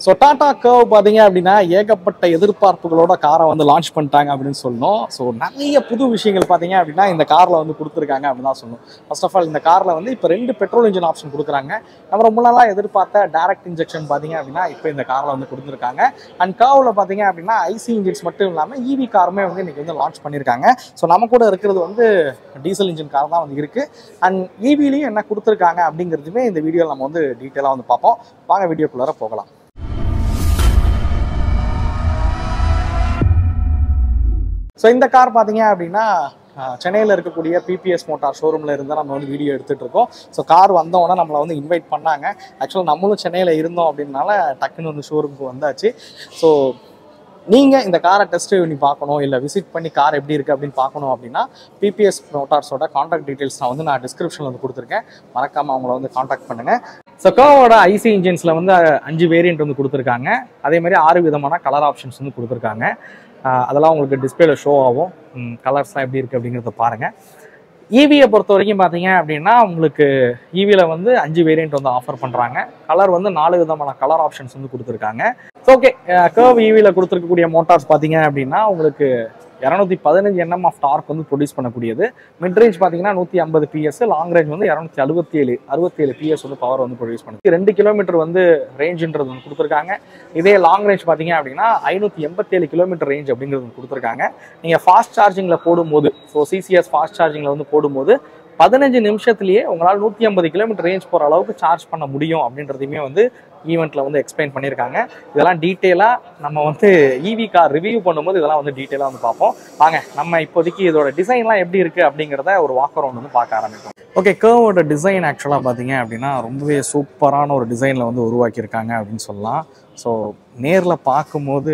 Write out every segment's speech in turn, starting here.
So Tata curve பார்த்தீங்க அப்படின்னா ஏகப்பட்ட எதிர்பார்ப்புகளோட காரை வந்து லான்ச் பண்ணிட்டாங்க அப்படின்னு சொல்லணும். ஸோ நிறைய புது விஷயங்கள் பார்த்தீங்க அப்படின்னா இந்த காரில் வந்து கொடுத்துருக்காங்க அப்படின்னு தான் சொல்லணும். ஃபர்ஸ்ட் ஆஃப் ஆல் இந்த காரில் வந்து இப்போ 2 பெட்ரோல் இன்ஜின் ஆப்ஷன் கொடுக்குறாங்க. நம்ம ரொம்ப நாளாக எதிர்பார்த்த டைரக்ட் இன்ஜெக்ஷன் பார்த்தீங்க அப்படின்னா இப்போ இந்த காரில் வந்து கொடுத்துருக்காங்க. அண்ட் கர்வில் பார்த்தீங்க அப்படின்னா ஐசி இன்ஜின்ஸ் மட்டும் இல்லாமல் இவி காருமே வந்து இன்னைக்கு வந்து லான்ச் பண்ணியிருக்காங்க. ஸோ நம்ம கூட இருக்கிறது வந்து டீசல் இன்ஜின் கார் தான் வந்து இருக்குது. அண்ட் இவிலையும் என்ன கொடுத்துருக்காங்க அப்படிங்கிறதுமே இந்த வீடியோவில் நம்ம வந்து டீட்டெயிலாக வந்து பார்ப்போம். வாங்க வீடியோக்குள்ளார போகலாம். ஸோ இந்த கார் பார்த்தீங்க அப்படின்னா சென்னையில் இருக்கக்கூடிய பிபிஎஸ் மோட்டார் ஷோரூமில் இருந்தால் நம்ம வந்து வீடியோ எடுத்துகிட்டு இருக்கோம். ஸோ கார் வந்தோடனே நம்மளை வந்து இன்வைட் பண்ணாங்க. ஆக்சுவலாக நம்மளும் சென்னையில் இருந்தோம் அப்படின்னால டக்குன்னு வந்து ஷோரூமுக்கு வந்தாச்சு. ஸோ நீங்கள் இந்த காரை டெஸ்ட் ட்ரைவ் பண்ணி பார்க்கணும், இல்லை விசிட் பண்ணி கார் எப்படி இருக்குது அப்படின்னு பார்க்கணும் அப்படின்னா பிபிஎஸ் மோட்டார்ஸோட கான்டாக்ட் டீட்டெயில்ஸ் நான் டிஸ்கிரிப்ஷனில் வந்து கொடுத்துருக்கேன். மறக்காமல் அவங்கள வந்து கான்டாக்ட் பண்ணுங்கள். ஸோ கர்வோட ஐசி இன்ஜின்ஸில் வந்து 5 வேரியண்ட் வந்து கொடுத்துருக்காங்க. அதேமாதிரி 6 விதமான கலர் ஆப்ஷன்ஸ் வந்து கொடுத்துருக்காங்க. அதெல்லாம் உங்களுக்கு டிஸ்பிளேல ஷோ ஆகும். கலர்ஸ்லாம் எப்படி இருக்குது அப்படிங்கிறத பாருங்கள். ஈவியை பொறுத்த வரைக்கும் பார்த்தீங்க அப்படின்னா உங்களுக்கு ஈவியில் வந்து 5 வேரியண்ட் வந்து ஆஃபர் பண்ணுறாங்க. கலர் வந்து 4 விதமான கலர் ஆப்ஷன்ஸ் வந்து கொடுத்துருக்காங்க. ஓகே, கர்வ் ஈவியில் கொடுத்துருக்கக்கூடிய மோட்டார்ஸ் பார்த்தீங்க அப்படின்னா உங்களுக்கு 215 Nm ஆஃப் டார்க் வந்து ப்ரொடியூஸ் பண்ணக்கூடியது. மிட் ரேஞ்ச் பார்த்தீங்கன்னா 150 PS, லாங் ரேஞ்ச் வந்து 267 PS வந்து பவர் வந்து ப்ரொடியூஸ் பண்ணுது. 2 கிலோமீட்டர் வந்து ரேஞ்சுன்றது வந்து கொடுத்துருக்காங்க. இதே லாங் ரேஞ்ச் பார்த்தீங்க அப்படின்னா 587 கிலோமீட்டர் ரேஞ்ச் அப்படிங்கிறது வந்து கொடுத்துருக்காங்க. நீங்கள் ஃபாஸ்ட் சார்ஜிங்கில் போடும்போது, ஸோ சிசிஎஸ் ஃபாஸ்ட் சார்ஜிங்கில் வந்து போடும்போது 15 நிமிஷத்துலேயே உங்களால் 150 கிலோமீட்டர் ரேஞ்ச் போகிற அளவுக்கு சார்ஜ் பண்ண முடியும் அப்படின்றதையுமே வந்து ஈவெண்ட்டில் வந்து எக்ஸ்பிளைன் பண்ணியிருக்காங்க. இதெல்லாம் டீட்டெயிலாக நம்ம வந்து இவி கார் ரிவ்யூ பண்ணும்போது இதெல்லாம் வந்து டீட்டெயிலாக வந்து பார்ப்போம். வாங்க நம்ம இப்போதைக்கு இதோட டிசைன்லாம் எப்படி இருக்குது அப்படிங்கிறத ஒரு வாக் அரவுண்ட் வந்து பார்க்க ஆரம்பிப்போம். ஓகே, கர்வோட டிசைன் ஆக்சுவலாக பார்த்தீங்க அப்படின்னா ரொம்பவே சூப்பரான ஒரு டிசைனில் வந்து உருவாக்கியிருக்காங்க அப்படின்னு சொல்லலாம். ஸோ நேரில் பார்க்கும்போது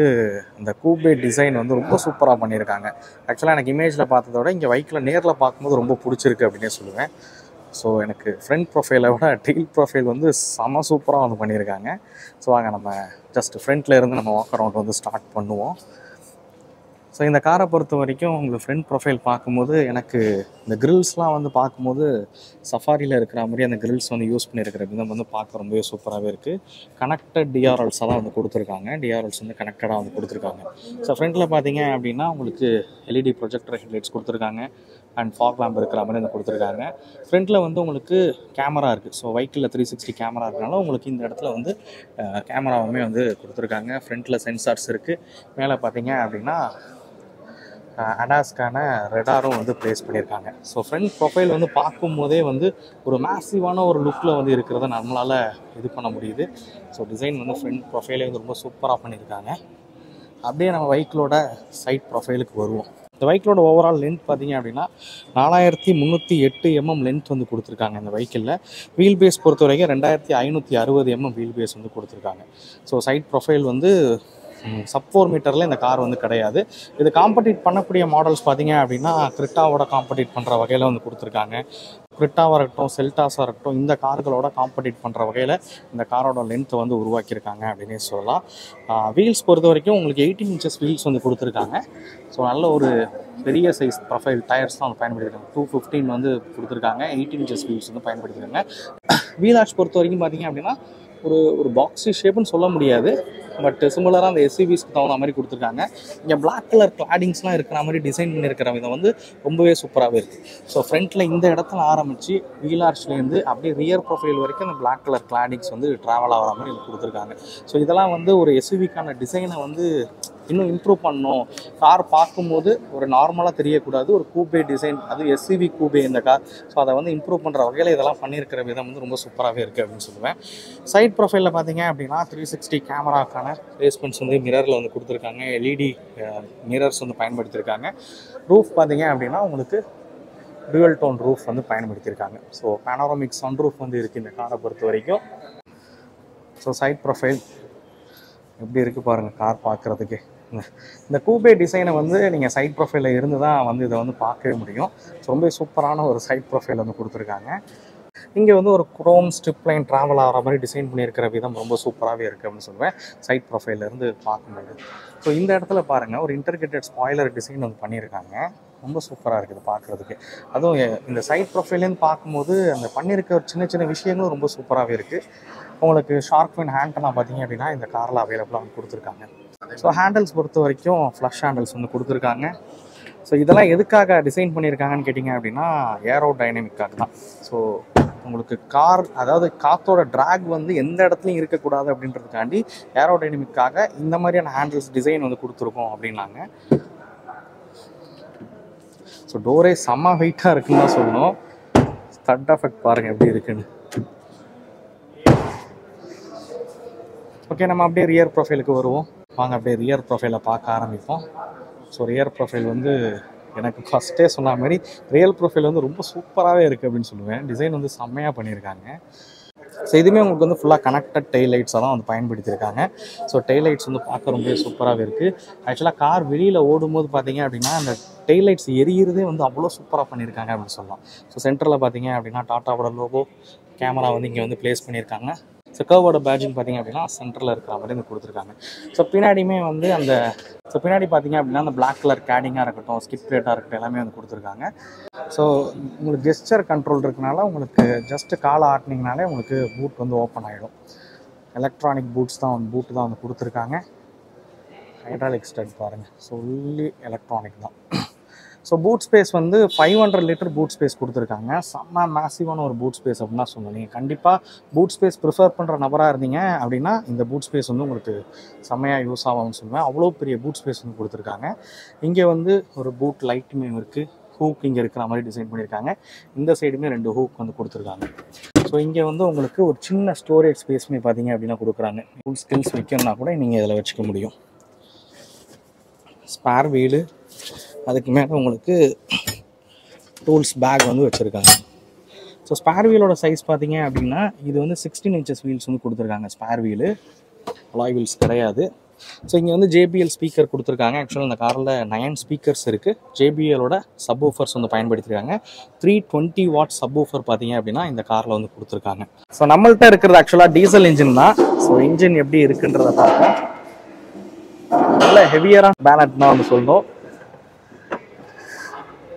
இந்த கூபே டிசைன் வந்து ரொம்ப சூப்பராக பண்ணியிருக்காங்க. ஆக்சுவலாக எனக்கு இமேஜில் பார்த்ததோட இங்கே பைக்கில் நேரில் பார்க்கும்போது ரொம்ப பிடிச்சிருக்கு அப்படின்னே சொல்லுவேன். ஸோ எனக்கு ஃப்ரண்ட் ப்ரொஃபைலை விட டெயில் ப்ரொஃபைல் வந்து செம சூப்பராக வந்து பண்ணியிருக்காங்க. ஸோ வாங்க நம்ம ஜஸ்ட் ஃப்ரண்ட்டில் இருந்து நம்ம வாக் அரவுண்ட் வந்து ஸ்டார்ட் பண்ணுவோம். ஸோ இந்த காரை பொறுத்த வரைக்கும் உங்களுக்கு ஃப்ரண்ட் ப்ரொஃபைல் பார்க்கும்போது எனக்கு இந்த கிரில்ஸ்லாம் வந்து பார்க்கும்போது சஃபாரியில் இருக்கிற மாதிரி அந்த கிரில்ஸ் வந்து யூஸ் பண்ணியிருக்கிற விதம் வந்து பார்க்க ரொம்பவே சூப்பராகவே இருக்குது. கனெக்டட் டிஆர்எல்ஸாக தான் வந்து கொடுத்துருக்காங்க. டிஆர்எல்ஸ் வந்து கனெக்டடாக வந்து கொடுத்துருக்காங்க. ஸோ ஃப்ரண்ட்டில் பார்த்தீங்க அப்படின்னா உங்களுக்கு எல்இடி ப்ரொஜெக்டர் ஹெட்லைட்ஸ் கொடுத்துருக்காங்க. அண்ட் ஃபாக் லேம்ப் இருக்கிற மாதிரி வந்து கொடுத்துருக்காங்க. ஃப்ரண்ட்டில் வந்து உங்களுக்கு கேமரா இருக்குது. ஸோ வெஹிக்கிளில் 360 கேமரா இருக்கனால உங்களுக்கு இந்த இடத்துல வந்து கேமராவுமே வந்து கொடுத்துருக்காங்க. ஃப்ரண்ட்டில் சென்சார்ஸ் இருக்குது. மேலே பார்த்தீங்க அப்படின்னா அடாஸ்க்கான ரெடாரும் வந்து ப்ளேஸ் பண்ணியிருக்காங்க. ஸோ ஃப்ரண்ட் ப்ரொஃபைல் வந்து பார்க்கும்போதே வந்து ஒரு மேசிவான ஒரு லுக்கில் வந்து இருக்கிறத நம்மளால் இது பண்ண முடியுது. ஸோ டிசைன் வந்து ஃப்ரண்ட் ப்ரொஃபைலே வந்து ரொம்ப சூப்பராக பண்ணியிருக்காங்க. அப்படியே நம்ம வெஹிக்கிளோட சைட் ப்ரொஃபைலுக்கு வருவோம். இந்த வெஹிக்கிளோட ஓவரால் லென்த் பார்த்தீங்க அப்படின்னா 4308 mm லென்த் வந்து கொடுத்துருக்காங்க இந்த வெஹிக்கிளில். வீல் பேஸ் பொறுத்த வரைக்கும் 2560 mm வீல் பேஸ் வந்து கொடுத்துருக்காங்க. ஸோ சைட் ப்ரொஃபைல் வந்து சப் 4 மீட்டரில் இந்த கார் வந்து கிடையாது. இது காம்படிட் பண்ணக்கூடிய மாடல்ஸ் பார்த்தீங்க அப்படின்னா கிரிட்டாவோட காம்படிட் பண்ணுற வகையில் வந்து கொடுத்துருக்காங்க. கிரிட்டாவாக இருக்கட்டும், செல்டாஸாக இருக்கட்டும், இந்த கார்களோட காம்படிட் பண்ணுற வகையில் இந்த காரோட லென்த்தை வந்து உருவாக்கியிருக்காங்க அப்படின்னே சொல்லலாம். வீல்ஸ் பொறுத்த வரைக்கும் உங்களுக்கு 18 இன்ச்சஸ் வீல்ஸ் வந்து கொடுத்துருக்காங்க. ஸோ நல்ல ஒரு பெரிய சைஸ் ப்ரொஃபைல் டயர்ஸ் தான் வந்து பயன்படுத்திருக்காங்க. 215 வந்து கொடுத்துருக்காங்க. 18 இன்ச்சஸ் வீல்ஸ் வந்து பயன்படுத்திருக்காங்க. வீல் ஆர்ச் பொறுத்த வரைக்கும் பார்த்தீங்க அப்படின்னா ஒரு பாக்ஸி ஷேப்புன்னு சொல்ல முடியாது. பட் சிமிலராக அந்த எஸ்யூவிஸ்க்கு தகுந்த மாதிரி கொடுத்துருக்காங்க. இங்கே பிளாக் கலர் கிளாடிங்ஸ்லாம் இருக்கிற மாதிரி டிசைன் பண்ணியிருக்கிற விதம் வந்து ரொம்பவே சூப்பராகவே இருக்குது. ஸோ ஃப்ரண்ட்டில் இந்த இடத்துல ஆரம்பித்து வீல் ஆர்ச்லேருந்து அப்படியே ரியர் ப்ரொஃபைல் வரைக்கும் அந்த பிளாக் கலர் கிளாடிங்ஸ் வந்து ட்ராவல் ஆகிற மாதிரி கொடுத்துருக்காங்க. ஸோ இதெல்லாம் வந்து ஒரு எஸ்யூவிக்கான டிசைனை வந்து இன்னும் இம்ப்ரூவ் பண்ணணும். கார் பார்க்கும்போது ஒரு நார்மலாக தெரியக்கூடாது, ஒரு கூபே டிசைன், அது எஸ்யூவி கூபே இந்த கார். ஸோ அதை வந்து இம்ப்ரூவ் பண்ணுற வகையில் இதெல்லாம் பண்ணியிருக்கிற விதம் வந்து ரொம்ப சூப்பராகவே இருக்குது அப்படின்னு சொல்லுவேன். சைட் ப்ரொஃபைலில் பார்த்தீங்க அப்படின்னா 360 கேமராக்கான பிளேஸ்மெண்ட்ஸ் வந்து மிரரில் வந்து கொடுத்துருக்காங்க. எல்இடி மிரர்ஸ் வந்து பயன்படுத்தியிருக்காங்க. ரூஃப் பார்த்தீங்க அப்படின்னா உங்களுக்கு டுவல் டோன் ரூஃப் வந்து பயன்படுத்தியிருக்காங்க. ஸோ பேனோராமிக் சன் ரூஃப் வந்து இருக்குது இந்த காரை பொறுத்த வரைக்கும். ஸோ சைட் ப்ரொஃபைல் எப்படி இருக்குது பாருங்கள் கார் பார்க்குறதுக்கு. இந்த கூபே டிசைனை வந்து நீங்கள் சைட் ப்ரொஃபைலில் இருந்து தான் வந்து இதை வந்து பார்க்கவே முடியும். ரொம்ப சூப்பரான ஒரு சைட் ப்ரொஃபைல் வந்து கொடுத்துருக்காங்க. இங்கே வந்து ஒரு குரோம் ஸ்ட்ரிப் லைன் ட்ராவல் ஆகிற மாதிரி டிசைன் பண்ணியிருக்கிற விதம் ரொம்ப சூப்பராகவே இருக்குது அப்படின்னு சொல்லுவேன் சைட் ப்ரொஃபைலேருந்து பார்க்கும்போது. ஸோ இந்த இடத்துல பாருங்கள் ஒரு இன்டர்கேட்டட் ஸ்பாய்லர் டிசைன் வந்து பண்ணியிருக்காங்க. ரொம்ப சூப்பராக இருக்குது பார்க்குறதுக்கு. அதுவும் இந்த சைட் ப்ரொஃபைல்லேருந்து பார்க்கும்போது அந்த பண்ணியிருக்க சின்ன சின்ன விஷயங்களும் ரொம்ப சூப்பராகவே இருக்குது. உங்களுக்கு ஷார்க் ஃபின் ஹேண்டெல்லாம் பார்த்தீங்க அப்படின்னா இந்த காரில் அவைலபிளாக வந்து கொடுத்துருக்காங்க. ஸோ ஹேண்டில்ஸ் பொறுத்த வரைக்கும் ஃப்ளஷ் ஹேண்டில்ஸ் வந்து கொடுத்துருக்காங்க. ஸோ இதெல்லாம் எதுக்காக டிசைன் பண்ணியிருக்காங்கன்னு கேட்டிங்க அப்படின்னா ஏரோ டைனமிக்காக தான். ஸோ உங்களுக்கு கார் அதாவது காற்றோட ட்ராக் வந்து எந்த இடத்துலையும் இருக்கக்கூடாது அப்படின்றதுக்காண்டி ஏரோ டைனமிக்காக இந்த மாதிரியான ஹேண்டில்ஸ் டிசைன் வந்து கொடுத்துருக்கோம் அப்படின்னாங்க. ஸோ டோரே செம்ம வெயிட்டாக இருக்குன்னு தான் சொல்லணும். ஸ்டட் எஃபெக்ட் பாருங்கள் எப்படி இருக்குன்னு. ஓகே, நம்ம அப்படியே ரியர் ப்ரொஃபைலுக்கு வருவோம். வாங்க அப்படியே ரியர் ப்ரொஃபைலை பார்க்க ஆரம்பிப்போம். ஸோ ரியர் ப்ரொஃபைல் வந்து எனக்கு ஃபஸ்ட்டே சொன்ன மாதிரி ரியல் ப்ரொஃபைல் வந்து ரொம்ப சூப்பராகவே இருக்குது அப்படின்னு சொல்லுவேன். டிசைன் வந்து செம்மையாக பண்ணியிருக்காங்க. ஸோ இதுவுமே உங்களுக்கு வந்து ஃபுல்லாக கனெக்டட் டெய்ல் லைட்ஸாக தான் வந்து பயன்படுத்தியிருக்காங்க. ஸோ டெய்ல் லைட்ஸ் வந்து பார்க்க ரொம்ப சூப்பராகவே இருக்குது. ஆக்சுவலாக கார் வெளியில் ஓடும்போது பார்த்தீங்க அப்படின்னா அந்த டெய்ல் லைட்ஸ் எரியிறதே வந்து அவ்வளோ சூப்பராக பண்ணியிருக்காங்க அப்படின்னு சொல்லலாம். ஸோ சென்டரில் பார்த்தீங்க அப்படின்னா டாட்டாவோட லோகோ கேமரா வந்து இங்கே வந்து ப்ளேஸ் பண்ணியிருக்காங்க. ஸோ கர்வோட பேட்ஜிங் பார்த்தீங்க அப்படின்னா சென்டரில் இருக்கிற மாதிரி வந்து கொடுத்துருக்காங்க. ஸோ பின்னாடியுமே வந்து அந்த பின்னாடி பார்த்தீங்க அப்படின்னா அந்த பிளாக் கலர் கேடிங்காக இருக்கட்டும், ஸ்கிப் பிளேட்டாக இருக்கட்டும், எல்லாமே வந்து கொடுத்துருக்காங்க. ஸோ உங்களுக்கு கெஸ்டர் கண்ட்ரோல் இருக்கனால உங்களுக்கு ஜஸ்ட்டு காலை ஆட்டினீங்கனாலே உங்களுக்கு பூட் வந்து ஓப்பன் ஆகிடும். எலக்ட்ரானிக் பூட்ஸ் தான் பூட்டு தான் வந்து கொடுத்துருக்காங்க. ஹைட்ராலிக் ஸ்டட் பாருங்கள், சொல்லி எலக்ட்ரானிக் தான். ஸோ பூட் ஸ்பேஸ் வந்து 500 லிட்டர் பூட் ஸ்பேஸ் கொடுத்துருக்காங்க. செம்ம மேசிவான ஒரு பூட் ஸ்பேஸ் அப்படின்னு தான் சொல்லணும். நீங்கள் கண்டிப்பாக பூட் ஸ்பேஸ் ப்ரிஃபர் பண்ணுற நபராக இருந்தீங்க அப்படின்னா இந்த பூட் ஸ்பேஸ் வந்து உங்களுக்கு செம்மையாக யூஸ் ஆகும்னு சொல்லுவேன். அவ்வளோ பெரிய பூட் ஸ்பேஸ் வந்து கொடுத்துருக்காங்க. இங்கே வந்து ஒரு பூட் லைட்டுமே இருக்குது. ஹூக் இங்கே இருக்கிற மாதிரி டிசைன் பண்ணியிருக்காங்க. இந்த சைடுமே 2 ஹூக் வந்து கொடுத்துருக்காங்க. ஸோ இங்கே வந்து உங்களுக்கு ஒரு சின்ன ஸ்டோரேஜ் ஸ்பேஸுமே பார்த்தீங்க அப்படின்னா கொடுக்குறாங்க. ஃபுல் ஸ்கில்ஸ் வைக்கணும்னா கூட நீங்கள் இதில் வச்சுக்க முடியும். ஸ்பேர் வீலு, அதுக்கு மேலே உங்களுக்கு டூல்ஸ் பேக் வந்து வச்சுருக்காங்க. ஸோ ஸ்பேர் வீலோட சைஸ் பார்த்தீங்க அப்படின்னா இது வந்து 16 inches வீல்ஸ் வந்து கொடுத்துருக்காங்க. ஸ்பேர் வீலு அலாய் வீல்ஸ் கிடையாது. ஸோ இங்கே வந்து JBL ஸ்பீக்கர் கொடுத்துருக்காங்க. ஆக்சுவலாக இந்த காரில் 9 ஸ்பீக்கர்ஸ் இருக்குது. JBLோட சப் ஊஃபர்ஸ் வந்து பயன்படுத்தியிருக்காங்க. 320 வாட் சப் ஊஃபர் பார்த்தீங்க அப்படின்னா இந்த காரில் வந்து கொடுத்துருக்காங்க. ஸோ நம்மள்கிட்ட இருக்கிறது ஆக்சுவலாக டீசல் இன்ஜின் தான். ஸோ இன்ஜின் எப்படி இருக்குன்றதை பார்ப்போம். நல்ல ஹெவியரான பேனட் தான் வந்து சொல்லணும்.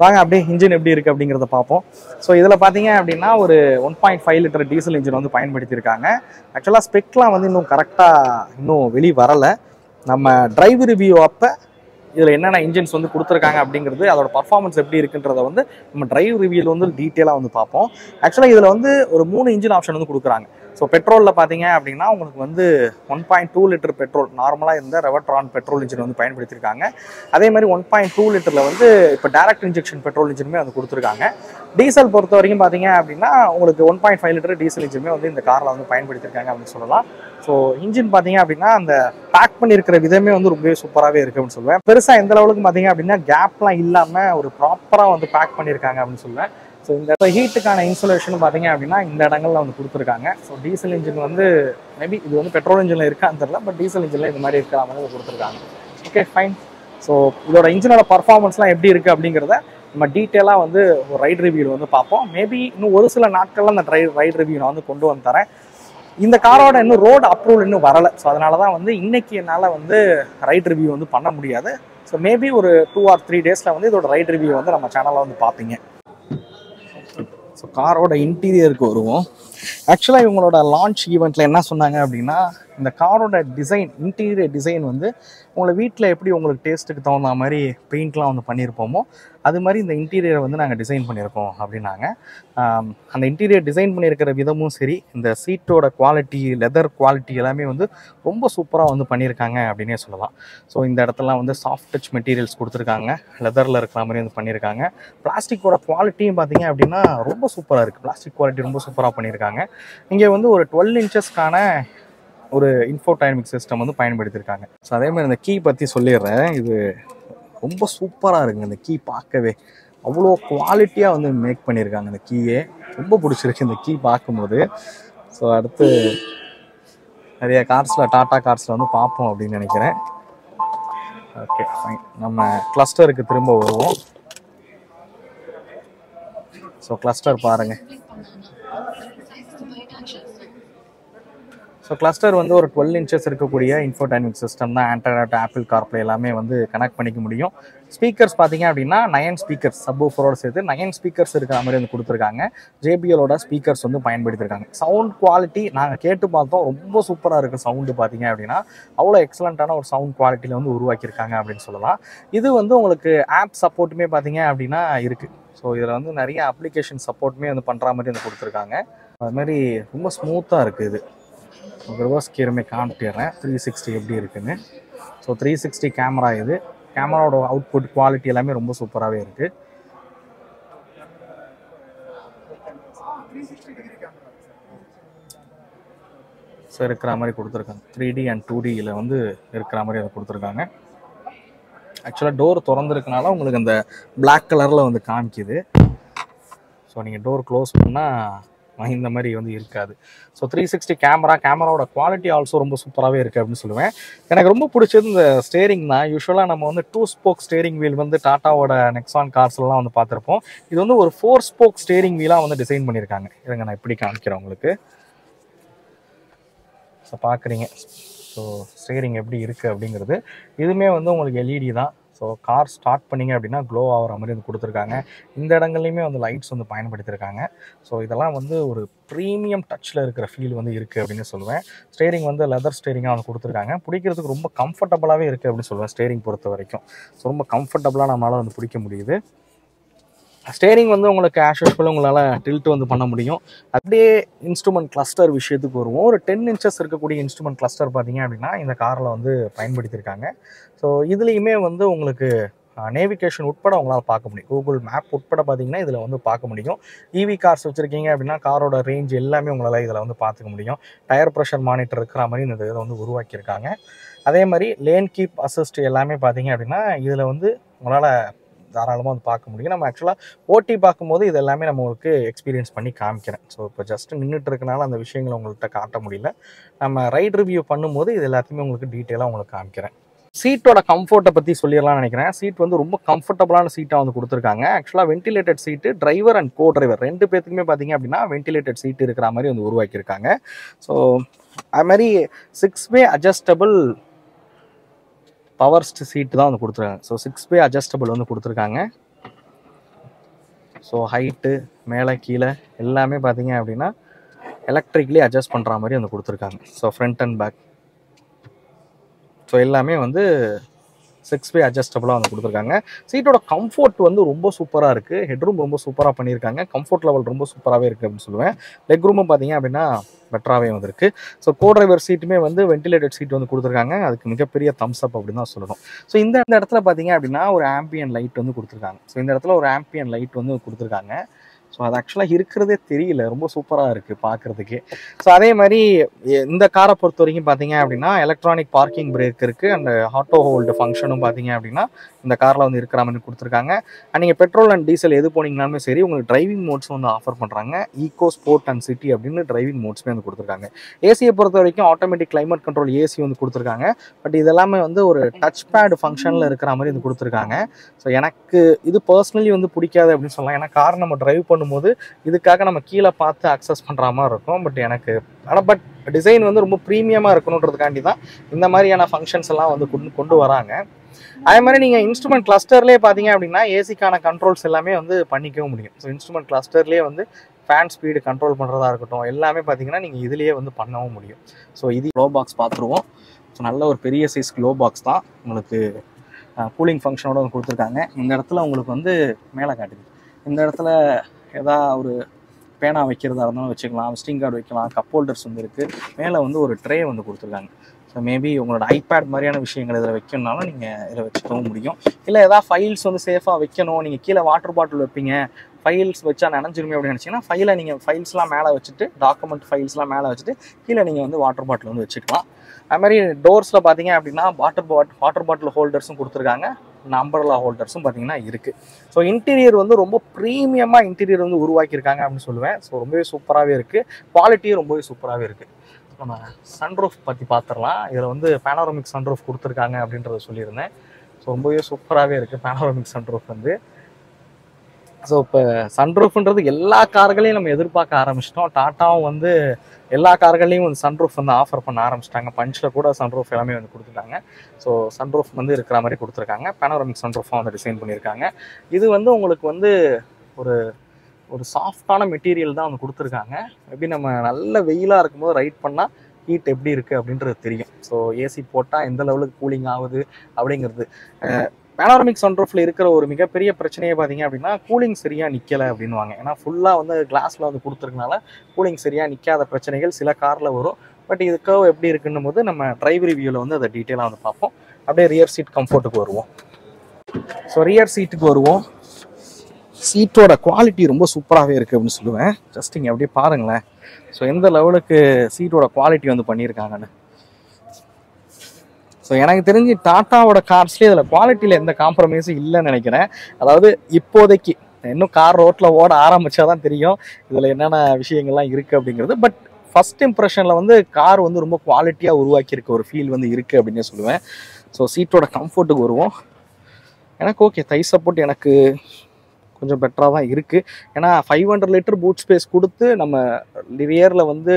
வாங்க அப்படியே இன்ஜின் எப்படி இருக்குது அப்படிங்கிறத பார்ப்போம். ஸோ இதில் பார்த்தீங்க அப்படின்னா ஒரு 1.5 லிட்டர் டீசல் இன்ஜின் வந்து பயன்படுத்தியிருக்காங்க. ஆக்சுவலாக ஸ்பெக்லாம் வந்து இன்னும் கரெக்டாக வெளி வரலை. நம்ம டிரைவ் ரிவ்யூ அப்போ இதில் என்னென்ன இன்ஜின்ஸ் வந்து கொடுத்துருக்காங்க அப்படிங்கிறது அதோட பர்ஃபார்மன்ஸ் எப்படி இருக்குன்றதை வந்து நம்ம டிரைவ் ரிவ்யூவில் வந்து டீட்டெயிலாக வந்து பார்ப்போம். ஆக்சுவலாக இதில் வந்து ஒரு 3 இன்ஜின் ஆப்ஷன் வந்து கொடுக்குறாங்க. ஸோ பெட்ரோலில் பார்த்தீங்க அப்படின்னா உங்களுக்கு வந்து 1.2 லிட்டர் பெட்ரோல் நார்மலாக இருந்த ரெவட்ரான் பெட்ரோல் இன்ஜின் வந்து பயன்படுத்தியிருக்காங்க. அதே மாதிரி 1.2 லிட்டரில் வந்து இப்போ டைரக்ட் இன்ஜெக்ஷன் பெட்ரோல் இன்ஜினுமே வந்து கொடுத்துருக்காங்க. டீசல் பொறுத்த வரைக்கும் பார்த்தீங்க அப்படின்னா உங்களுக்கு 1.5 லிட்டர் டீசல் இன்ஜினுமே வந்து இந்த காரில் வந்து பயன்படுத்தியிருக்காங்க அப்படின்னு சொல்லலாம். ஸோ இன்ஜின் பார்த்தீங்க அப்படின்னா அந்த பேக் பண்ணியிருக்கிற விதமே வந்து ரொம்பவே சூப்பராகவே இருக்குது அப்படின்னு சொல்லுவேன். பெருசாக எந்த லெவலுக்கு பார்த்தீங்க அப்படின்னா கேப்லாம் இல்லாமல் ஒரு ப்ராப்பராக வந்து பேக் பண்ணியிருக்காங்க அப்படின்னு சொல்லுவேன். ஸோ இந்த ஹீட்டுக்கான இன்சுலேஷன் பார்த்தீங்க அப்படின்னா இந்த இடங்கள்ல வந்து கொடுத்துருக்காங்க. ஸோ டீசல் இன்ஜின் வந்து மேபி இது வந்து பெட்ரோல் இன்ஜினில் இருக்கான்னு தெரியல, பட் டீசல் இன்ஜினில் இந்த மாதிரி இருக்கிற மாதிரி கொடுத்துருக்காங்க. Okay fine. ஸோ இதோட இன்ஜினோட பர்ஃபார்மன்ஸ்லாம் எப்படி இருக்குது அப்படிங்கிறத நம்ம டீட்டெயிலாக வந்து ஒரு ரைட் ரிவ்யூவில் வந்து பார்ப்போம். மேபி இன்னும் ஒரு சில நாட்களில் அந்த ரைட் ரிவ்யூ நான் வந்து கொண்டு வந்து தரேன். இந்த காரோட இன்னும் ரோடு அப்ரூவல் இன்னும் வரலை. ஸோ அதனால தான் வந்து இன்னைக்கு என்னால் வந்து ரைட் ரிவ்யூ வந்து பண்ண முடியாது. ஸோ மேபி ஒரு 2 or 3 டேஸில் வந்து இதோட ரைட் ரிவ்யூ வந்து நம்ம சேனலில் வந்து பார்ப்பீங்க. ஸோ காரோட இன்டீரியருக்கு வருவோம். ஆக்சுவலாக இவங்களோட லான்ச் ஈவெண்ட்டில் என்ன சொன்னாங்க அப்படின்னா இந்த காரோட டிசைன் இன்டீரியர் டிசைன் வந்து உங்களை வீட்டில் எப்படி உங்களுக்கு டேஸ்ட்டுக்கு தகுந்த மாதிரி பெயிண்ட்லாம் வந்து பண்ணியிருப்போமோ அது மாதிரி இந்த இன்டீரியரை வந்து நாங்கள் டிசைன் பண்ணியிருக்கோம் அப்படின்னாங்க. அந்த இன்டீரியர் டிசைன் பண்ணியிருக்கிற விதமும் சரி, இந்த சீட்டோட குவாலிட்டி, லெதர் குவாலிட்டி எல்லாமே வந்து ரொம்ப சூப்பராக வந்து பண்ணியிருக்காங்க அப்படின்னே சொல்லலாம். ஸோ இந்த இடத்துலாம் வந்து சாஃப்ட் டச் மெட்டீரியல்ஸ் கொடுத்துருக்காங்க. லெதரில் இருக்கிற மாதிரி வந்து பண்ணியிருக்காங்க. பிளாஸ்டிக்கோட குவாலிட்டியும் பார்த்தீங்க அப்படின்னா ரொம்ப சூப்பராக இருக்குது. பிளாஸ்டிக் குவாலிட்டி ரொம்ப சூப்பராக பண்ணியிருக்காங்க. இங்கே வந்து ஒரு 12 inchesக்கான ஒரு இன்ஃபோடைனமிக் சிஸ்டம் வந்து பயன்படுத்தியிருக்காங்க. ஸோ அதே மாதிரி இந்த கீ பற்றி சொல்லிடுறேன். இது ரொம்ப சூப்பராக இருக்குங்க. இந்த கீ பார்க்கவே அவ்வளோ குவாலிட்டியாக வந்து மேக் பண்ணியிருக்காங்க. இந்த கீயே ரொம்ப பிடிச்சிருக்கு இந்த கீ பார்க்கும்போது. ஸோ அடுத்து நிறைய கார்ஸில் டாட்டா கார்ஸில் வந்து பார்ப்போம் அப்படின்னு நினைக்கிறேன். Okay fine. நம்ம கிளஸ்டருக்கு திரும்ப வருவோம். ஸோ கிளஸ்டர் பாருங்கள். ஸோ ஸோ கிளஸ்டர் வந்து ஒரு 12 inches இருக்கக்கூடிய இன்ஃபோடைன்மெண்ட் சிஸ்டம் தான். ஆண்ட்ராய்டு, ஆப்பிள் கார்ப்ளே எல்லாமே வந்து கனெக்ட் பண்ணிக்க முடியும். ஸ்பீக்கர்ஸ் பார்த்தீங்க அப்படின்னா 9 ஸ்பீக்கர்ஸ் சப்வூஃபரோட சேர்த்து 9 ஸ்பீக்கர்ஸ் இருக்கிற மாதிரி வந்து கொடுத்துருக்காங்க. JBLோட ஸ்பீக்கர்ஸ் வந்து பயன்படுத்தியிருக்காங்க. சவுண்ட் குவாலிட்டி நாங்கள் கேட்டு பார்த்தோம், ரொம்ப சூப்பராக இருக்குது சவுண்டு பார்த்தீங்க அப்படின்னா. அவ்வளோ எக்ஸலண்ட்டான ஒரு சவுண்ட் குவாலிட்டியில் வந்து உருவாக்கியிருக்காங்க அப்படின்னு சொல்லலாம். இது வந்து உங்களுக்கு ஆப் சப்போர்ட்டுமே பார்த்தீங்க அப்படின்னா இருக்குது. ஸோ இதில் வந்து நிறைய அப்ளிகேஷன் சப்போர்ட்டுமே வந்து பண்ணுற மாதிரி வந்து கொடுத்துருக்காங்க. அது மாதிரி ரொம்ப ஸ்மூத்தாக இருக்குது. இது ரிவர்ஸ் கீருமே காமிட்டிடுறேன் 360 எப்படி இருக்குன்னு. So 360 camera. இது கேமராவோட அவுட்புட் குவாலிட்டி எல்லாமே ரொம்ப சூப்பராகவே இருக்குது. ஸோ இருக்கிற மாதிரி கொடுத்துருக்காங்க. 3D அண்ட் 2Dயில் வந்து இருக்கிற மாதிரி அதை கொடுத்துருக்காங்க. ஆக்சுவலாக டோர் திறந்துருக்கனால உங்களுக்கு அந்த பிளாக் கலரில் வந்து காமிக்குது. ஸோ நீங்கள் டோர் க்ளோஸ் பண்ணால் இந்த மாதிரி வந்து இருக்காது. ஸோ 360 கேமராவோட குவாலிட்டி ஆல்சோ ரொம்ப சூப்பராகவே இருக்குது அப்படின்னு சொல்லுவேன். எனக்கு ரொம்ப பிடிச்சது இந்த ஸ்டேரிங் தான். யூஸ்வலாக நம்ம வந்து 2 ஸ்போக் ஸ்டேரிங் வீல் வந்து டாட்டாவோட நெக்ஸான் கார்ஸ்லாம் வந்து பார்த்துருப்போம். இது வந்து ஒரு 4 ஸ்போக் ஸ்டேரிங் வீலாக வந்து டிசைன் பண்ணியிருக்காங்க. இருங்க நான் இப்படி காமிக்கிறேன் உங்களுக்கு. ஸோ பார்க்குறீங்க ஸோ ஸ்டேரிங் எப்படி இருக்குது அப்படிங்கிறது. இதுவுமே வந்து உங்களுக்கு LED தான். ஸோ கார் ஸ்டார்ட் பண்ணிங்க அப்படின்னா க்ளோ ஆகிற மாதிரி வந்து கொடுத்துருக்காங்க. இந்த இடங்கள்லையுமே வந்து லைட்ஸ் வந்து பயன்படுத்தியிருக்காங்க. ஸோ இதெல்லாம் வந்து ஒரு ப்ரீமியம் டச்சில் இருக்கிற ஃபீல் வந்து இருக்குது அப்படின்னு சொல்லுவேன். ஸ்டேரிங் வந்து லெதர் ஸ்டேரிங்காக வந்து கொடுத்துருக்காங்க. பிடிக்கிறதுக்கு ரொம்ப கம்ஃபர்டபுளாகவே இருக்குது அப்படின்னு சொல்லுவேன் ஸ்டேரிங் பொறுத்த வரைக்கும். ஸோ ரொம்ப கம்ஃபர்டபுளாக நம்மளால் வந்து பிடிக்க முடியுது. ஸ்டேரிங் வந்து உங்களுக்கு ஆஸ் யூஷுவல் உங்களால் டில்ட் வந்து பண்ண முடியும். அப்படியே இன்ஸ்ட்ருமெண்ட் கிளஸ்டர் விஷயத்துக்கு வருவோம். ஒரு 10 inches இருக்கக்கூடிய இன்ஸ்ட்ருமெண்ட் கிளஸ்டர் பார்த்தீங்க அப்படின்னா இந்த காரில் வந்து பயன்படுத்தியிருக்காங்க. ஸோ இதுலேயுமே வந்து உங்களுக்கு நேவிகேஷன் உட்பட உங்களால் பார்க்க முடியும். கூகுள் மேப் உட்பட பார்த்தீங்கன்னா இதில் வந்து பார்க்க முடியும். EV கார்ஸ் வச்சுருக்கீங்க அப்படின்னா காரோட ரேஞ்ச் எல்லாமே உங்களால் இதில் வந்து பார்த்துக்க முடியும். டயர் ப்ரெஷர் மானிட்டர் இருக்கிற மாதிரி இந்த இதை வந்து உருவாக்கியிருக்காங்க. அதே மாதிரி லேன் கீப் அசிஸ்ட் எல்லாமே பார்த்தீங்க அப்படின்னா இதில் வந்து உங்களால் தாராளமாக வந்து பார்க்க முடியும். நம்ம ஆக்சுவலாக ஓட்டி பார்க்கும்போது இது எல்லாமே நம்ம உங்களுக்கு எக்ஸ்பீரியன்ஸ் பண்ணி காமிக்கிறேன். ஸோ இப்போ ஜஸ்ட் நின்றுட்டு இருக்கனால அந்த விஷயங்களை உங்கள்கிட்ட காட்ட முடியல. நம்ம ரைட் ரிவ்யூ பண்ணும்போது இது எல்லாத்தையுமே உங்களுக்கு டீட்டெயிலாக உங்களுக்கு காமிக்கிறேன். சீட்டோட கம்ஃபர்ட்டை பற்றி சொல்லிடலாம்னு நினைக்கிறேன். சீட் வந்து ரொம்ப கம்ஃபர்டபுளான சீட்டாக வந்து கொடுத்துருக்காங்க. ஆக்சுவலாக ventilated seat driver and go driver 2 பேத்துக்குமே பார்த்தீங்க அப்படின்னா வென்டிலேட்டட் சீட் இருக்கிற மாதிரி வந்து உருவாக்கியிருக்காங்க. ஸோ அது மாதிரி 6-way அட்ஜஸ்டபிள் பவர் சீட்டு தான் வந்து கொடுத்துருக்காங்க. ஸோ 6-way அட்ஜஸ்டபிள் வந்து கொடுத்துருக்காங்க. ஸோ ஹைட்டு மேலே கீழே எல்லாமே பார்த்தீங்க அப்படின்னா எலக்ட்ரிக்லி அட்ஜஸ்ட் பண்ணுற மாதிரி வந்து கொடுத்துருக்காங்க. So front and back so எல்லாமே வந்து 6-way அட்ஜஸ்டபுளாக வந்து கொடுத்துருக்காங்க. சீட்டோட கம்ஃபோர்ட் வந்து ரொம்ப சூப்பராக இருக்குது. ஹெட்ரூம் ரொம்ப சூப்பராக பண்ணியிருக்காங்க. கம்ஃபோர்ட் லெவல் ரொம்ப சூப்பராகவே இருக்குது அப்படின்னு சொல்லுவேன். லெக் ரூமும் பார்த்தீங்க அப்படின்னா பெட்டராகவே வந்துருக்கு. ஸோ கோ டிரைவர் சீட்டுமே வந்து வென்டிலேட்டட் சீட் வந்து கொடுத்துருக்காங்க. அதுக்கு மிகப்பெரிய தம்ஸ் அப் அப்படின்னு தான் சொல்லணும். ஸோ இந்த இடத்துல பார்த்தீங்க அப்படின்னா ஒரு ஆம்பியன் லைட் வந்து கொடுத்துருக்காங்க. ஸோ இந்த இடத்துல ஒரு ஆம்பியன் லைட் வந்து கொடுத்துருக்காங்க. ஸோ அது ஆக்சுவலாக இருக்கிறதே தெரியல, ரொம்ப சூப்பராக இருக்குது பார்க்குறதுக்கு. ஸோ அதே மாதிரி இந்த காரை பொறுத்த வரைக்கும் பார்த்தீங்க அப்படின்னா எலக்ட்ரானிக் பார்க்கிங் பிரேக் இருக்குது. அண்ட் ஆட்டோ ஹோல்டு ஃபங்க்ஷனும் பார்த்தீங்க அப்படின்னா இந்த காரில் வந்து இருக்கிற மாதிரி கொடுத்துருக்காங்க. அண்ட் நீங்கள் பெட்ரோல் அண்ட் டீசல் எது போனீங்கனாலுமே சரி உங்களுக்கு டிரைவிங் மோட்ஸ் வந்து ஆஃபர் பண்ணுறாங்க. ஈகோ, ஸ்போர்ட் அண்ட் சிட்டி அப்படின்னு டிரைவிங் மோட்ஸ்மே வந்து கொடுத்துருக்காங்க. ஏசியை பொறுத்த வரைக்கும் ஆட்டோமேட்டிக் கிளைமேட் கண்ட்ரோல் ஏசி வந்து கொடுத்துருக்காங்க. பட் இதெல்லாமே வந்து ஒரு டச் பேட் ஃபங்க்ஷனில் இருக்கிற மாதிரி வந்து கொடுத்துருக்காங்க. ஸோ எனக்கு இது பர்சனலி வந்து பிடிக்காது அப்படின்னு சொல்லலாம். ஏன்னா கார் நம்ம டிரைவ் பண்ணும்போது இதுக்காக நம்ம கீழே பார்த்து அக்சஸ் பண்ணுற மாதிரி இருக்கும். பட் எனக்கு பட் டிசைன் வந்து ரொம்ப ப்ரீமியமாக இருக்கணுன்றதுக்காண்டி தான் இந்த மாதிரியான ஃபங்க்ஷன்ஸ் எல்லாம் வந்து கொண்டு வராங்க. அதே மாதிரி நீங்கள் இன்ஸ்ட்ருமெண்ட் கிளஸ்டர்லேயே பார்த்தீங்க அப்படின்னா ஏசிக்கான கண்ட்ரோல்ஸ் எல்லாமே வந்து பண்ணிக்கவும் முடியும். ஸோ இன்ஸ்ட்ருமெண்ட் கிளஸ்டர்லேயே வந்து ஃபேன் ஸ்பீடு கண்ட்ரோல் பண்ணுறதா இருக்கட்டும் எல்லாமே பார்த்தீங்கன்னா நீங்கள் இதுலேயே வந்து பண்ணவும் முடியும். ஸோ இது க்ளோ பாக்ஸ் பார்த்துருவோம். ஸோ நல்ல ஒரு பெரிய சைஸ் க்ளோ பாக்ஸ் தான். உங்களுக்கு கூலிங் ஃபங்க்ஷனோட வந்து கொடுத்துருக்காங்க. இந்த இடத்துல உங்களுக்கு வந்து மேலே காட்டுது. இந்த இடத்துல ஒரு பேனா வைக்கிறதா இருந்தாலும் வச்சுக்கலாம், விசிட்டிங் கார்டு வைக்கலாம், கப் ஹோல்டர்ஸ் வந்து இருக்குது. மேலே வந்து ஒரு ட்ரே வந்து கொடுத்துருக்காங்க. ஸோ மேபி உங்களோட ஐபேட் மாதிரியான விஷயங்கள் இதில் வைக்கணும்னாலும் நீங்கள் இதில் வச்சுக்கவும் முடியும். இல்லை ஏதாவது ஃபைல்ஸ் வந்து சேஃபாக வைக்கணும், நீங்கள் கீழே வாட்டர் பாட்டில் வைப்பீங்க, ஃபைல்ஸ் வச்சா நனைஞ்சிருமே அப்படின்னு நினச்சிங்கன்னா ஃபைல்ஸ்லாம் மேலே வச்சுட்டு டாக்குமெண்ட் ஃபைல்ஸ்லாம் மேலே வச்சுட்டு கீழே நீங்கள் வந்து வாட்டர் பாட்டில் வந்து வச்சுக்கலாம். அது மாதிரி டோர்ஸில் பார்த்தீங்க அப்படின்னா வாட்டர் பாட்டில் ஹோல்டர்ஸும் கொடுத்துருக்காங்க. அம்பர்லா ஹோல்டர்ஸும் பார்த்தீங்கன்னா இருக்குது. ஸோ இன்டீரியர் வந்து ரொம்ப ப்ரீமியமாக இன்டீரியர் வந்து உருவாக்கியிருக்காங்க அப்படின்னு சொல்லுவேன். ஸோ ரொம்பவே சூப்பராகவே இருக்குது. குவாலிட்டியும் ரொம்பவே சூப்பராகவே இருக்குது. நம்ம சன்ரூஃப் பற்றி பார்த்துடலாம். இதில் வந்து பேனோரமிக் சன்ரூஃப் கொடுத்துருக்காங்க அப்படின்றத சொல்லியிருந்தேன். ஸோ ரொம்பவே சூப்பராகவே இருக்குது பேனோரமிக் சன்ரூஃப் வந்து. ஸோ இப்போ சன்ரூஃப்ன்றது எல்லா கார்களையும் நம்ம எதிர்பார்க்க ஆரம்பிச்சிட்டோம். டாட்டாவும் வந்து எல்லா கார்களையும் வந்து சன்ரூஃப் வந்து ஆஃபர் பண்ண ஆரம்பிச்சிட்டாங்க. பஞ்சில் கூட சன்ரூஃப் எல்லாமே வந்து கொடுத்துட்டாங்க. ஸோ சன்ரூஃப் வந்து இருக்கிற மாதிரி கொடுத்துருக்காங்க. பேனோரமிக் சன்ரூஃபாக வந்து டிசைன் பண்ணியிருக்காங்க. இது வந்து உங்களுக்கு வந்து ஒரு ஒரு சாஃப்டான மெட்டீரியல் தான் வந்து கொடுத்துருக்காங்க. எப்படி நம்ம நல்ல வெயிலாக இருக்கும்போது ரைட் பண்ணால் ஹீட் எப்படி இருக்குது அப்படின்றது தெரியும். ஸோ ஏசி போட்டால் எந்த லெவலுக்கு கூலிங் ஆகுது அப்படிங்கிறது. பேனோரமிக் சன்ரூஃபில் இருக்கிற ஒரு மிகப்பெரிய பிரச்சனையே பார்த்தீங்க அப்படின்னா கூலிங் சரியாக நிற்கலை அப்படின்வாங்க. ஏன்னா ஃபுல்லாக வந்து கிளாஸில் வந்து கொடுத்துருக்கனால கூலிங் சரியாக நிற்காத பிரச்சனைகள் சில காரில் வரும். பட் இது கர்வ் எப்படி இருக்குன்னும் போது நம்ம டிரைவ் ரிவ்யூவில் வந்து அதை டீட்டெயிலாக வந்து பார்ப்போம். அப்படியே ரியர் சீட் கம்ஃபர்ட்டுக்கு வருவோம். ஸோ ரியர் சீட்டுக்கு வருவோம். சீட்டோட குவாலிட்டி ரொம்ப சூப்பராகவே இருக்குது அப்படின்னு சொல்லுவேன். ஜஸ்ட் இங்கே அப்படியே பாருங்களேன். ஸோ எந்த லெவலுக்கு சீட்டோட குவாலிட்டி வந்து பண்ணியிருக்காங்கன்னு. ஸோ எனக்கு தெரிஞ்சு டாட்டாவோட கார்ஸ்லேயே இதில் குவாலிட்டியில் எந்த காம்ப்ரமைஸும் இல்லைன்னு நினைக்கிறேன். அதாவது இப்போதைக்கு இன்னும் கார் ரோட்டில் ஓட ஆரம்பித்தா தான் தெரியும் இதில் என்னென்ன விஷயங்கள்லாம் இருக்குது அப்படிங்கிறது. பட் ஃபஸ்ட் இம்ப்ரெஷனில் வந்து கார் வந்து ரொம்ப குவாலிட்டியாக உருவாக்கியிருக்க ஒரு ஃபீல் வந்து இருக்குது அப்படின்னே சொல்லுவேன். ஸோ சீட்டோட கம்ஃபர்ட்டுக்கு வருவோம். எனக்கு ஓகே, தை சப்போர்ட் எனக்கு கொஞ்சம் பெட்டராக தான் இருக்குது. ஏன்னா 500 லிட்டர் பூட் ஸ்பேஸ் கொடுத்து நம்ம ரியரில் வந்து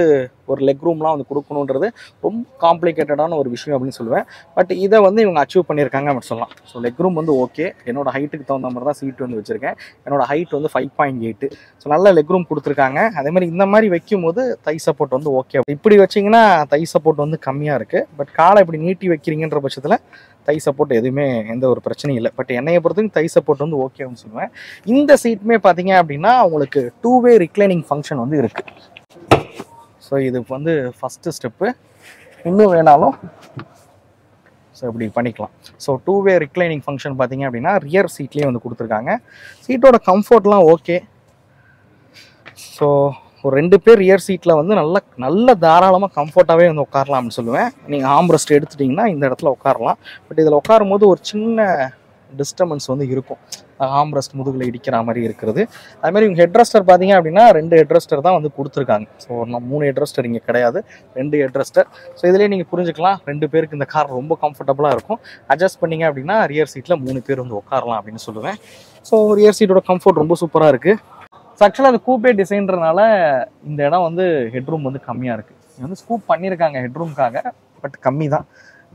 ஒரு லெக் ரூம்லாம் வந்து கொடுக்கணுன்றது ரொம்ப காம்ப்ளிகேட்டடான ஒரு விஷயம் அப்படின்னு சொல்லுவேன். பட் இதை வந்து இவங்க அச்சீவ் பண்ணியிருக்காங்க அப்படின்னு சொல்லலாம். ஸோ லெக் ரூம் வந்து ஓகே. என்னோட ஹைட்டுக்கு தகுந்த மாதிரி தான் சீட் வந்து வச்சுருக்கேன். என்னோட ஹைட் வந்து 5.8. ஸோ நல்ல லெக் ரூம் கொடுத்துருக்காங்க. அதேமாதிரி இந்த மாதிரி வைக்கும் போது தை சப்போர்ட் வந்து ஓகே. இப்படி வச்சிங்கன்னா தை சப்போர்ட் வந்து கம்மியாக இருக்குது. பட் காலை இப்படி நீட்டி வைக்கிறீங்கன்ற பட்சத்தில் தை சப்போர்ட் எதுவுமே எந்த ஒரு பிரச்சனையும் இல்லை. பட் என்னையை பொறுத்தவரைக்கும் தை சப்போர்ட் வந்து ஓகேன்னு சொல்லுவேன். இந்த சீட்டுமே பார்த்தீங்க அப்படின்னா உங்களுக்கு 2-வே ரிக்ளைனிங் ஃபங்க்ஷன் வந்து இருக்குது. ஸோ இது வந்து ஃபஸ்ட்டு ஸ்டெப்பு. இன்னும் வேணாலும் ஸோ இப்படி பண்ணிக்கலாம். ஸோ 2-வே ரிக்ளைனிங் ஃபங்க்ஷன் பார்த்தீங்க அப்படின்னா ரியர் சீட்லேயே வந்து கொடுத்துருக்காங்க. சீட்டோட கம்ஃபர்ட்லாம் ஓகே. ஸோ ஒரு 2 பேர் ரியர் சீட்டில் வந்து நல்ல தாராளமாக கம்ஃபர்ட்டாகவே வந்து உட்காரலாம் அப்படின்னு சொல்லுவேன். நீங்கள் ஆம்ரெஸ்ட் எடுத்துட்டிங்கன்னா இந்த இடத்துல உட்காரலாம். பட் இதில் உட்காரும் போது ஒரு சின்ன டிஸ்டர்பன்ஸ் வந்து இருக்கும். ஆம்ரெஸ்ட் முதுகில் இடிக்கிற மாதிரி இருக்கிறது. அதுமாதிரி இவங்க ஹெட்ரெஸ்டர் பார்த்தீங்க அப்படின்னா 2 ஹெட்ரெஸ்டர் தான் வந்து கொடுத்துருக்காங்க. ஸோ நம்ம 3 ஹெட்ரெஸ்டர் இங்கே கிடையாது, 2 ஹெட்ரெஸ்டர். ஸோ இதிலே நீங்கள் புரிஞ்சுக்கலாம் 2 பேருக்கு இந்த கார் ரொம்ப கம்ஃபர்டபுளாக இருக்கும். அட்ஜஸ்ட் பண்ணிங்க அப்படின்னா ரியர் சீட்டில் 3 பேர் வந்து உட்காரலாம் அப்படின்னு சொல்லுவேன். ஸோ ரியர் சீட்டோட கம்ஃபர்ட் ரொம்ப சூப்பராக இருக்குது. ஸோ ஆக்சுவலாக அது கூப்பே டிசைன்றனால இந்த இடம் வந்து ஹெட்ரூம் வந்து கம்மியாக இருக்குது. இது வந்து ஸ்கூப் பண்ணியிருக்காங்க ஹெட்ரூம்காக, பட் கம்மி தான்.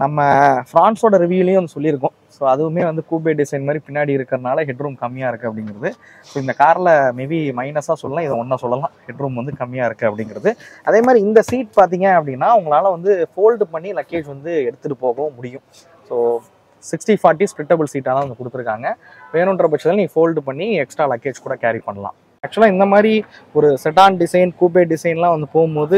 நம்ம ஃப்ரான்ஸோட ரிவ்யூலையும் வந்து சொல்லியிருக்கோம். ஸோ அதுவுமே வந்து கூபே டிசைன் மாதிரி பின்னாடி இருக்கிறனால ஹெட்ரூம் கம்மியாக இருக்குது அப்படிங்கிறது. ஸோ இந்த காரில் மேபி மைனஸாக சொல்லலாம், இதை ஒன்றா சொல்லலாம், ஹெட்ரூம் வந்து கம்மியாக இருக்குது அப்படிங்கிறது. அதே மாதிரி இந்த சீட் பார்த்தீங்க அப்படின்னா உங்களால் வந்து ஃபோல்டு பண்ணி லக்கேஜ் வந்து எடுத்துகிட்டு போகவும் முடியும். ஸோ 60/40 ஸ்ப்ளிட்டபிள் சீட்டாக தான் வந்து கொடுத்துருக்காங்க. வேணுன்ற பட்சத்தில் நீங்கள் ஃபோல்டு பண்ணி எக்ஸ்ட்ரா லக்கேஜ் கூட கேரி பண்ணலாம். ஆக்சுவலாக இந்த மாதிரி ஒரு செடான் டிசைன் கூபே டிசைன்லாம் வந்து போகும்போது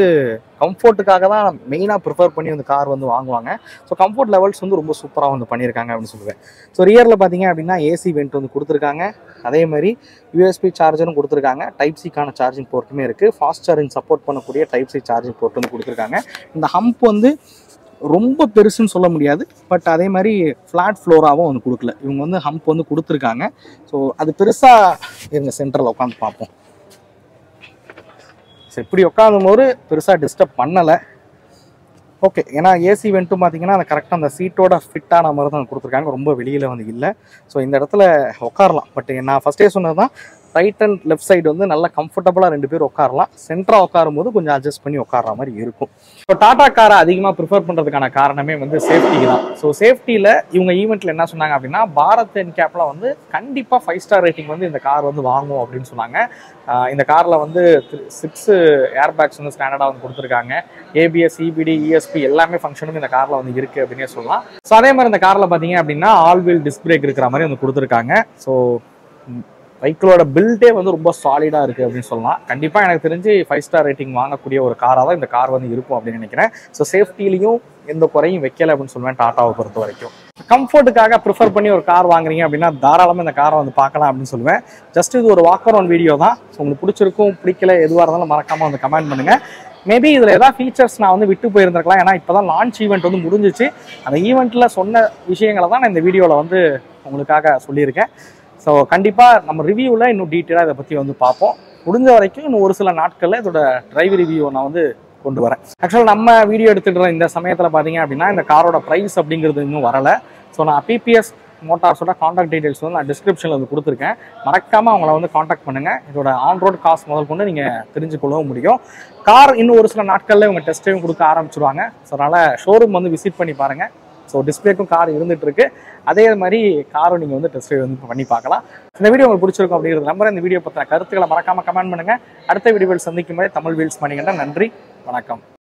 கம்ஃபர்ட்டுக்காக தான் மெயினாக ப்ரிஃபர் பண்ணி வந்து கார் வந்து வாங்குவாங்க. ஸோ கம்ஃபர்ட் லெவல்ஸ் வந்து ரொம்ப சூப்பராக வந்து பண்ணியிருக்காங்க அப்படின்னு சொல்லுவேன். ஸோ ரியரில் பார்த்தீங்க அப்படின்னா ஏசி வெண்ட் வந்து கொடுத்துருக்காங்க. அதே மாதிரி யூஎஸ்பி சார்ஜரும் கொடுத்துருக்காங்க. டைப் சிக்கான சார்ஜிங் போர்ட்டுமே இருக்குது. ஃபாஸ்ட் சார்ஜிங் சப்போர்ட் பண்ணக்கூடிய டைப் சி சார்ஜிங் போர்ட் வந்து கொடுத்துருக்காங்க. இந்த ஹம்ப் வந்து ரொம்ப பெருசுன்னு சொல்ல முடியாது, பட் அதே மாதிரி ஃப்ளாட் ஃப்ளோராகவும் வந்து கொடுக்கல. இவங்க வந்து ஹம்ப் வந்து கொடுத்துருக்காங்க. ஸோ அது பெருசாக இருங்க சென்டரில் உட்காந்து பார்ப்போம். ஸோ இப்படி உட்காந்தும் போது பெருசாக டிஸ்டர்ப் பண்ணலை. ஓகே, ஏன்னா ஏசி வெண்ட்டும் பார்த்தீங்கன்னா அந்த கரெக்டாக அந்த சீட்டோட ஃபிட்டான மாதிரி தான் கொடுத்துருக்காங்க. ரொம்ப வெளியில் வந்து இல்லை. ஸோ இந்த இடத்துல உட்காரலாம். பட் நான் ஃபஸ்ட்டே சொன்னது தான், ரைட் அண்ட் லெஃப்ட் சைடு வந்து நல்லா கம்ஃபர்டபுளாக 2 பேர் உட்காரலாம். சென்டராக உட்காரும் போது கொஞ்சம் அட்ஜஸ்ட் பண்ணி உட்கார மாதிரி இருக்கும். இப்போ டாடா காரை அதிகமாக ப்ரிஃபர் பண்ணுறதுக்கான காரணமே வந்து சேஃப்டிக்கு தான். ஸோ சேஃப்டியில் இவங்க ஈவெண்ட்டில் என்ன சொன்னாங்க அப்படின்னா, பாரத் என்கேப்பில் வந்து கண்டிப்பாக 5 ஸ்டார் ரேட்டிங் வந்து இந்த கார் வந்து வாங்கும் அப்படின்னு சொன்னாங்க. இந்த காரில் வந்து 6 ஏர் பேக்ஸ் வந்து ஸ்டாண்டர்டாக வந்து கொடுத்துருக்காங்க. ஏபிஎஸ், இபிடி, இஎஸ்பி எல்லாமே ஃபங்க்ஷனும் இந்த காரில் வந்து இருக்குது அப்படின்னே சொல்லலாம். ஸோ அதே மாதிரி இந்த காரில் பார்த்தீங்க அப்படின்னா ஆல் வீல் டிஸ்க் பிரேக் இருக்கிற மாதிரி வந்து கொடுத்துருக்காங்க. ஸோ பைக்கிலோட பில்டே வந்து ரொம்ப சாலிடாக இருக்குது அப்படின்னு சொல்லலாம். கண்டிப்பாக எனக்கு தெரிஞ்சு 5 ஸ்டார் ரேட்டிங் வாங்கக்கூடிய ஒரு காராக தான் இந்த கார் வந்து இருக்கும் அப்படின்னு நினைக்கிறேன். ஸோ சேஃப்டிலையும் எந்த குறையும் வைக்கலை அப்படின்னு சொல்லுவேன் டாட்டாவை பொறுத்த வரைக்கும். கம்ஃபர்ட்டுக்காக ப்ரிஃபர் பண்ணி ஒரு கார் வாங்குறீங்க அப்படின்னா தாராளமாக இந்த காரை வந்து பார்க்கலாம் அப்படின்னு சொல்லுவேன். ஜஸ்ட் இது ஒரு வாக் அரவுண்ட் வீடியோ தான். ஸோ உங்களுக்கு பிடிச்சிருக்கும் பிடிக்கல எதுவாக இருந்தாலும் மறக்காமல் வந்து கமெண்ட் பண்ணுங்கள். மேபி இதில் ஏதாவது ஃபீச்சர்ஸ் நான் வந்து விட்டு போயிருந்திருக்கலாம். ஏன்னா இப்போ தான் லான்ச் ஈவெண்ட் வந்து முடிஞ்சிச்சு. அந்த ஈவெண்ட்டில் சொன்ன விஷயங்களை தான் நான் இந்த வீடியோவில் வந்து உங்களுக்காக சொல்லியிருக்கேன். ஸோ கண்டிப்பாக நம்ம ரிவ்யூவில் இன்னும் டீட்டெயிலாக இதை பற்றி வந்து பார்ப்போம். முடிஞ்ச வரைக்கும் இன்னும் ஒரு சில நாட்களில் இதோட டிரைவ் ரிவ்யூவை நான் வந்து கொண்டு வரேன். ஆக்சுவலாக நம்ம வீடியோ எடுத்துகிட்டு இந்த சமயத்தில் பார்த்தீங்க அப்படின்னா இந்த காரோட ப்ரைஸ் அப்படிங்கிறது இன்னும் வரலை. ஸோ நான் பிபிஎஸ் மோட்டார்ஸோட காண்டாக்ட் டீடைல்ஸ் வந்து நான் டிஸ்கிரிப்ஷனில் வந்து கொடுத்துருக்கேன். மறக்காமல் அவங்கள வந்து காண்டாக்ட் பண்ணுங்கள். இதோட ஆன் ரோட் காஸ்ட் முதல் கொண்டு நீங்கள் தெரிஞ்சுக்கொள்ளவும் முடியும். கார் இன்னும் ஒரு சில நாட்களில் இவங்க டெஸ்ட் ட்ரைவும் கொடுக்க ஆரம்பிச்சிருவாங்க. ஸோ அதனால் ஷோரூம் வந்து விசிட் பண்ணி பாருங்கள். ஸோ டிஸ்பிளேக்கும் கார் இருந்துட்டு இருக்கு. அதே மாதிரி காரும் நீங்கள் வந்து டெஸ்ட் ட்ரைவ் வந்து பண்ணி பார்க்கலாம். இந்த வீடியோ உங்களுக்கு பிடிச்சிருக்கும் அப்படிங்கிறது நம்புறேன். இந்த வீடியோ பற்றின கருத்துக்களை மறக்காமல் கமெண்ட் பண்ணுங்கள். அடுத்த வீடியோவில் சந்திக்கும் வரை தமிழ் வீல்ஸ் மணிகண்டன். நன்றி, வணக்கம்.